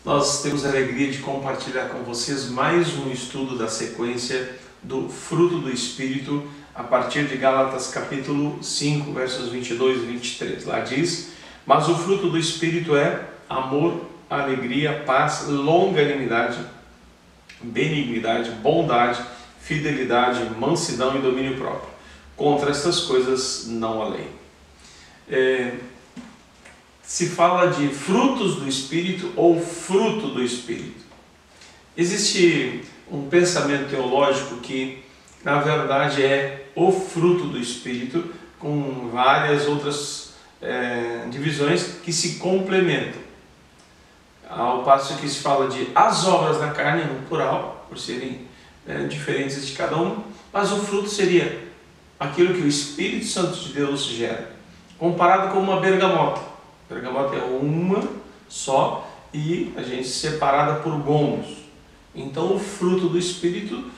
Nós temos a alegria de compartilhar com vocês mais um estudo da sequência do fruto do Espírito a partir de Gálatas capítulo 5, versos 22 e 23. Lá diz: mas o fruto do Espírito é amor, alegria, paz, longanimidade, benignidade, bondade, fidelidade, mansidão e domínio próprio. Contra estas coisas não há lei. Se fala de frutos do Espírito ou fruto do Espírito. Existe um pensamento teológico que, na verdade, é o fruto do Espírito, com várias outras divisões que se complementam. Ao passo que se fala de as obras da carne, no plural, por serem diferentes de cada um, mas o fruto seria aquilo que o Espírito Santo de Deus gera, comparado com uma bergamota. A bergamota é uma só e a gente separada por gomos. Então o fruto do Espírito,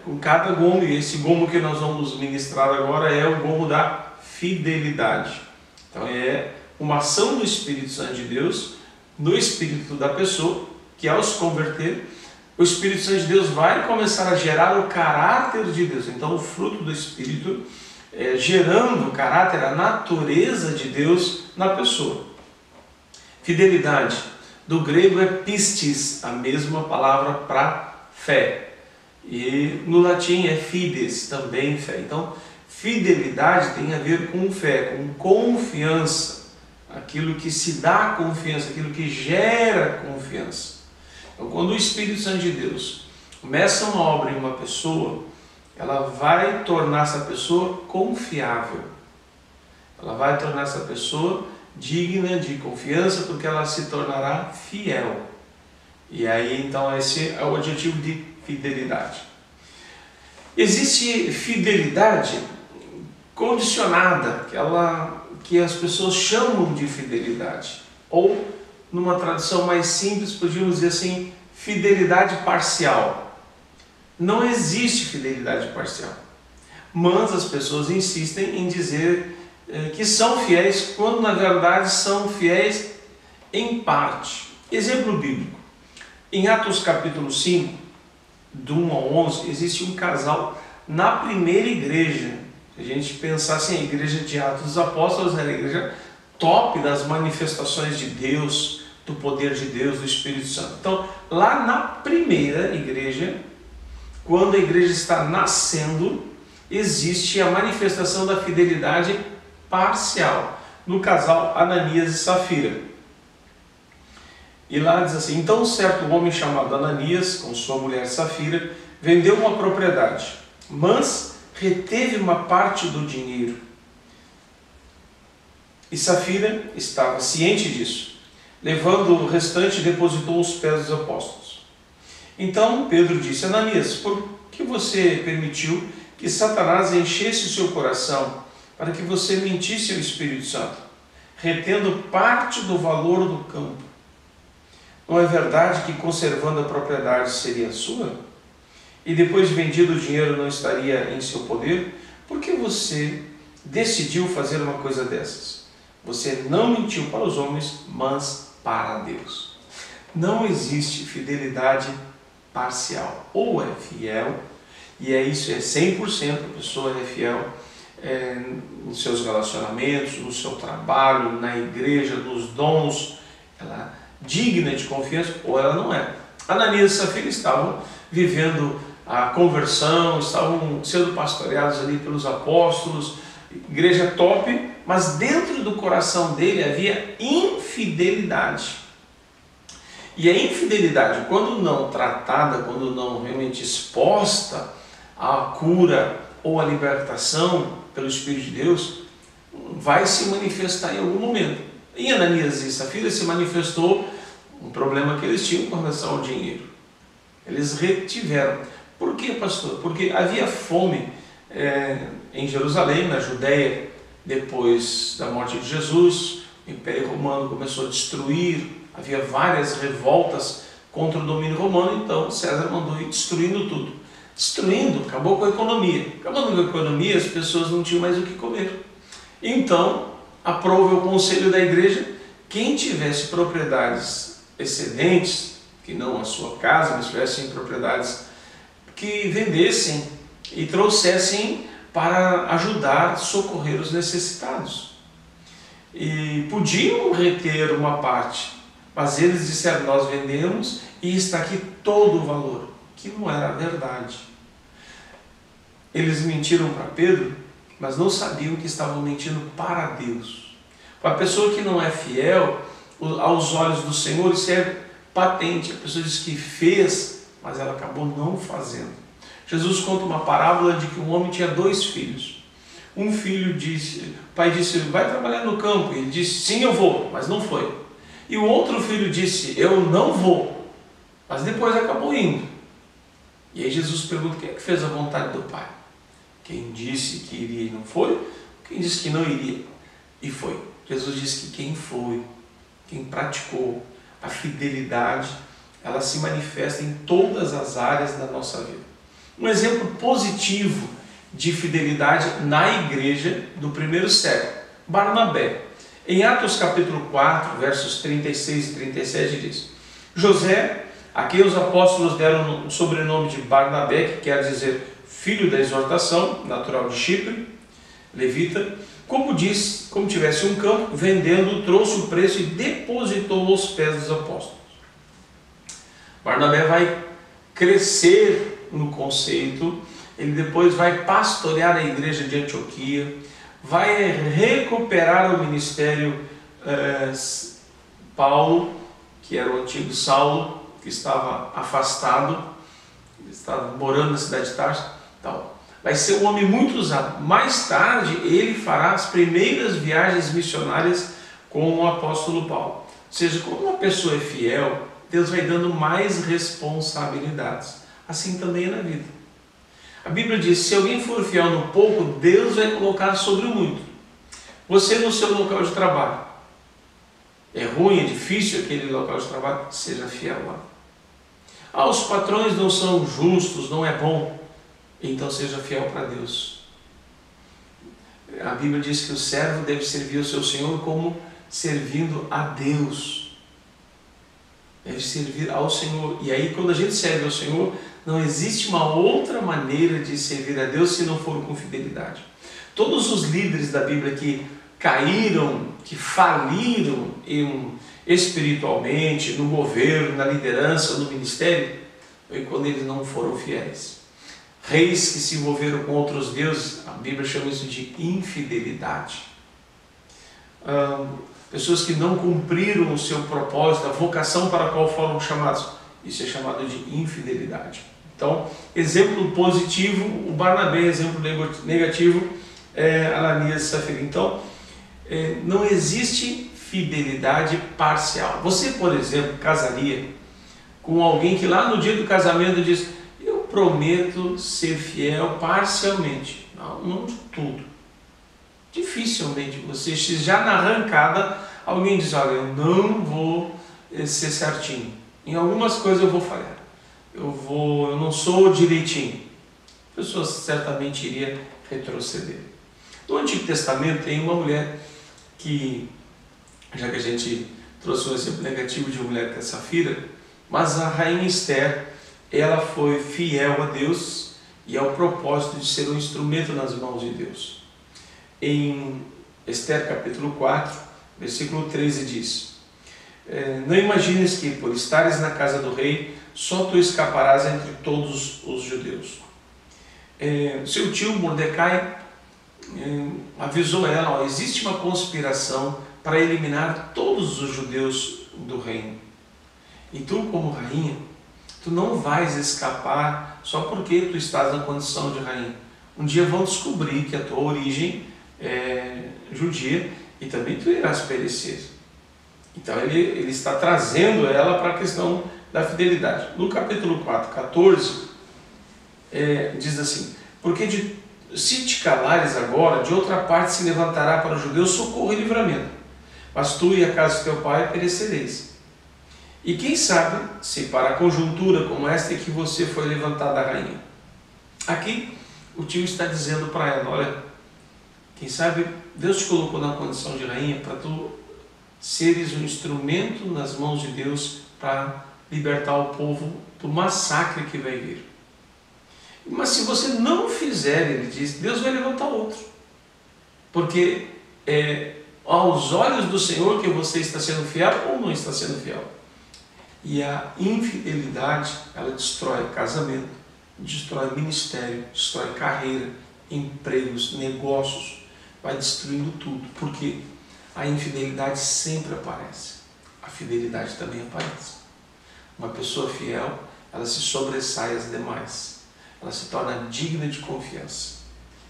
com cada gomo, e esse gomo que nós vamos ministrar agora é o gomo da fidelidade. Então é uma ação do Espírito Santo de Deus no espírito da pessoa, que ao se converter, o Espírito Santo de Deus vai começar a gerar o caráter de Deus. Então o fruto do Espírito gerando o caráter, a natureza de Deus na pessoa. Fidelidade, do grego é pistis, a mesma palavra para fé. E no latim é fides, também fé. Então, fidelidade tem a ver com fé, com confiança. Aquilo que se dá confiança, aquilo que gera confiança. Então, quando o Espírito Santo de Deus começa uma obra em uma pessoa, ela vai tornar essa pessoa confiável. Ela vai tornar essa pessoa digna de confiança, porque ela se tornará fiel. E aí, então, esse é o adjetivo de fidelidade. Existe fidelidade condicionada, que as pessoas chamam de fidelidade. Ou, numa tradução mais simples, podíamos dizer assim, fidelidade parcial. Não existe fidelidade parcial, mas as pessoas insistem em dizer que são fiéis, quando na verdade são fiéis em parte. Exemplo bíblico. Em Atos capítulo 5, do 1 ao 11, existe um casal na primeira igreja. Se a gente pensar assim, a igreja de Atos dos Apóstolos era a igreja top das manifestações de Deus, do poder de Deus, do Espírito Santo. Então, lá na primeira igreja, quando a igreja está nascendo, existe a manifestação da fidelidade parcial no casal Ananias e Safira. E lá diz assim: então certo homem chamado Ananias, com sua mulher Safira, vendeu uma propriedade, mas reteve uma parte do dinheiro. E Safira estava ciente disso. Levando o restante, depositou aos pés dos apóstolos. Então Pedro disse: Ananias, por que você permitiu que Satanás enchesse o seu coração para que você mentisse ao Espírito Santo, retendo parte do valor do campo? Não é verdade que conservando a propriedade seria sua? E depois de vendido o dinheiro não estaria em seu poder? Por que você decidiu fazer uma coisa dessas? Você não mentiu para os homens, mas para Deus. Não existe fidelidade parcial. Ou é fiel, e isso é 100%, a pessoa é fiel nos seus relacionamentos, no seu trabalho, na igreja, nos dons, ela é digna de confiança, ou ela não é. Ananias e Safira estavam vivendo a conversão, estavam sendo pastoreados ali pelos apóstolos, igreja top, mas dentro do coração dele havia infidelidade. E a infidelidade, quando não tratada, quando não realmente exposta à cura ou à libertação pelo Espírito de Deus, vai se manifestar em algum momento. Em Ananias e Safira se manifestou um problema que eles tinham com relação ao dinheiro. Eles retiveram. Por quê, pastor? Porque havia fome em Jerusalém, na Judéia, depois da morte de Jesus. O Império Romano começou a destruir, havia várias revoltas contra o domínio romano, então César mandou ir destruindo tudo. Destruindo, acabou com a economia. Acabando com a economia, as pessoas não tinham mais o que comer. Então, aprove o conselho da igreja, quem tivesse propriedades excedentes, que não a sua casa, mas tivessem propriedades, que vendessem e trouxessem para ajudar, socorrer os necessitados. E podiam reter uma parte, mas eles disseram: nós vendemos e está aqui todo o valor, que não era verdade. Eles mentiram para Pedro, mas não sabiam que estavam mentindo para Deus. Para a pessoa que não é fiel, aos olhos do Senhor, isso é patente. A pessoa diz que fez, mas ela acabou não fazendo. Jesus conta uma parábola de que um homem tinha 2 filhos. Um filho disse, o pai disse: vai trabalhar no campo. Ele disse: sim, eu vou, mas não foi. E o outro filho disse: eu não vou, mas depois acabou indo. E aí Jesus pergunta: quem é que fez a vontade do pai? Quem disse que iria e não foi? Quem disse que não iria e foi? Jesus disse que quem foi, quem praticou a fidelidade, ela se manifesta em todas as áreas da nossa vida. Um exemplo positivo de fidelidade na igreja do primeiro século, Barnabé. Em Atos capítulo 4, versos 36 e 37 diz: José, a quem os apóstolos deram o sobrenome de Barnabé, que quer dizer filho da exortação, natural de Chipre, levita, como tivesse um campo, vendendo, trouxe o preço e depositou aos pés dos apóstolos. Barnabé vai crescer no conceito, ele depois vai pastorear a igreja de Antioquia, vai recuperar o ministério Paulo, que era o antigo Saulo, que estava afastado, estava morando na cidade de Tarso. Vai ser um homem muito usado. Mais tarde, ele fará as primeiras viagens missionárias com o apóstolo Paulo. Ou seja, quando uma pessoa é fiel, Deus vai dando mais responsabilidades. Assim também é na vida. A Bíblia diz: se alguém for fiel no pouco, Deus vai colocar sobre o muito. Você no seu local de trabalho, é ruim, é difícil aquele local de trabalho, seja fiel lá. Os patrões não são justos, não é bom, então seja fiel para Deus. A Bíblia diz que o servo deve servir o seu Senhor como servindo a Deus. Deve servir ao Senhor. E aí, quando a gente serve ao Senhor, não existe uma outra maneira de servir a Deus se não for com fidelidade. Todos os líderes da Bíblia que caíram, que faliram espiritualmente, no governo, na liderança, no ministério, foi quando eles não foram fiéis. Reis que se envolveram com outros deuses, a Bíblia chama isso de infidelidade. Pessoas que não cumpriram o seu propósito, a vocação para a qual foram chamados, isso é chamado de infidelidade. Então, exemplo positivo, o Barnabé; exemplo negativo, Ananias e Safira. Então, não existe fidelidade parcial. Você, por exemplo, casaria com alguém que lá no dia do casamento diz: eu prometo ser fiel parcialmente. Não de tudo. Dificilmente você, já na arrancada, alguém diz: olha, eu não vou ser certinho. Em algumas coisas eu vou falhar. Eu não sou direitinho. A pessoa certamente iria retroceder. No Antigo Testamento tem uma mulher que, já que a gente trouxe um exemplo negativo de uma mulher que é Safira, mas a rainha Esther, ela foi fiel a Deus e ao propósito de ser um instrumento nas mãos de Deus. Em Esther capítulo 4, versículo 13 diz: não imagines que, por estares na casa do rei, só tu escaparás entre todos os judeus. Seu tio Mordecai avisou ela: existe uma conspiração para eliminar todos os judeus do reino. E tu, como rainha, tu não vais escapar só porque tu estás na condição de rainha. Um dia vão descobrir que a tua origem é judia e também tu irás perecer. Então ele está trazendo ela para a questão da fidelidade. No capítulo 4, 14, diz assim: porque se te calares agora, de outra parte se levantará para os judeus socorro e livramento, mas tu e a casa de teu pai perecereis. E quem sabe se para a conjuntura como esta é que você foi levantada a rainha. Aqui o tio está dizendo para ela: olha, quem sabe Deus te colocou na condição de rainha para tu seres um instrumento nas mãos de Deus para libertar o povo do massacre que vai vir. Mas se você não fizer, ele diz, Deus vai levantar outro. Porque é aos olhos do Senhor que você está sendo fiel ou não está sendo fiel. E a infidelidade, ela destrói casamento, destrói ministério, destrói carreira, empregos, negócios, vai destruindo tudo. Porque a infidelidade sempre aparece. A fidelidade também aparece. Uma pessoa fiel, ela se sobressai às demais. Ela se torna digna de confiança.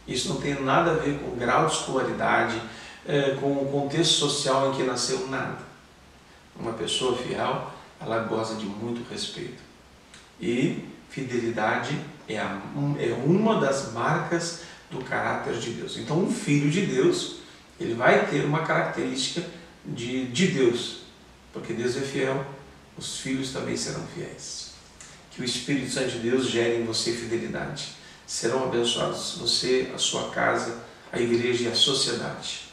Isso não tem nada a ver com grau de escolaridade, com o contexto social em que nasceu, nada. Uma pessoa fiel, ela goza de muito respeito. E fidelidade é uma das marcas do caráter de Deus. Então, um filho de Deus, ele vai ter uma característica de Deus. Porque Deus é fiel, os filhos também serão fiéis. Que o Espírito Santo de Deus gere em você fidelidade. Serão abençoados você, a sua casa, a igreja e a sociedade.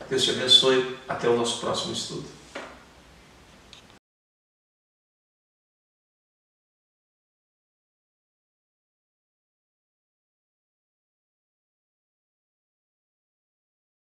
Deus te abençoe. Até o nosso próximo estudo.